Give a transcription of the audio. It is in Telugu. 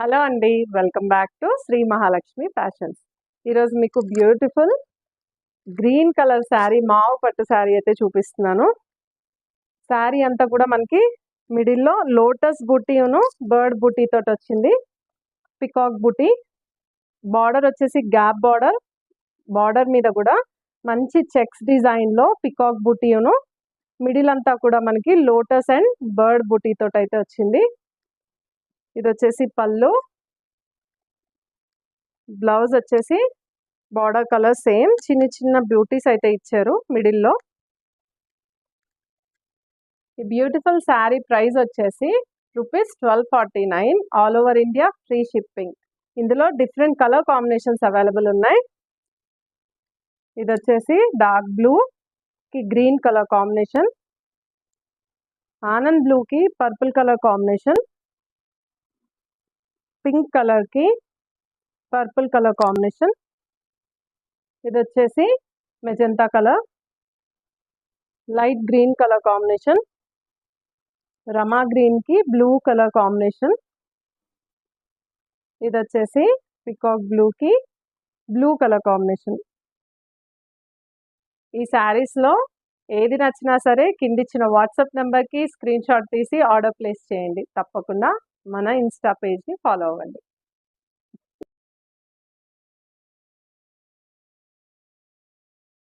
హలో అండి. Welcome back to Shri Mahalakshmi Fashions. ఈరోజు మీకు బ్యూటిఫుల్ గ్రీన్ కలర్ శారీ, మావు పట్టు శారీ అయితే చూపిస్తున్నాను. శారీ అంతా కూడా మనకి మిడిల్లో లోటస్ బూటీను బర్డ్ బూటీ తోటి వచ్చింది. పికాక్ బూటీ బార్డర్ వచ్చేసి గ్యాప్ బార్డర్. బార్డర్ మీద కూడా మంచి చెక్స్ డిజైన్లో పికాక్ బూటీను, మిడిల్ అంతా కూడా మనకి లోటస్ అండ్ బర్డ్ బూటీ తోటి అయితే వచ్చింది. ఇది వచ్చేసి పళ్ళు. బ్లౌజ్ వచ్చేసి బార్డర్ కలర్ సేమ్, చిన్న చిన్న బ్యూటీస్ అయితే ఇచ్చారు మిడిల్లో. ఈ బ్యూటిఫుల్ శారీ ప్రైస్ వచ్చేసి ₹1249. All over India free shipping. ఇందులో డిఫరెంట్ కలర్ కాంబినేషన్స్ అవైలబుల్ ఉన్నాయి. ఇది వచ్చేసి డార్క్ బ్లూ కి green colour combination, Anand blue కి purple colour combination, pink colour కి పర్పుల్ కలర్ కాంబినేషన్, ఇది వచ్చేసి magenta colour, light green colour combination, Rama green కి బ్లూ కలర్ కాంబినేషన్, ఇది వచ్చేసి పికాక్ బ్లూ కి బ్లూ కలర్ కాంబినేషన్. ఈ శారీస్లో ఏది నచ్చినా సరే కిందిచ్చిన వాట్సాప్ నెంబర్కి స్క్రీన్ షాట్ తీసి ఆర్డర్ ప్లేస్ చేయండి. తప్పకుండా మన ఇన్స్టా పేజ్ని ఫాలో అవ్వండి.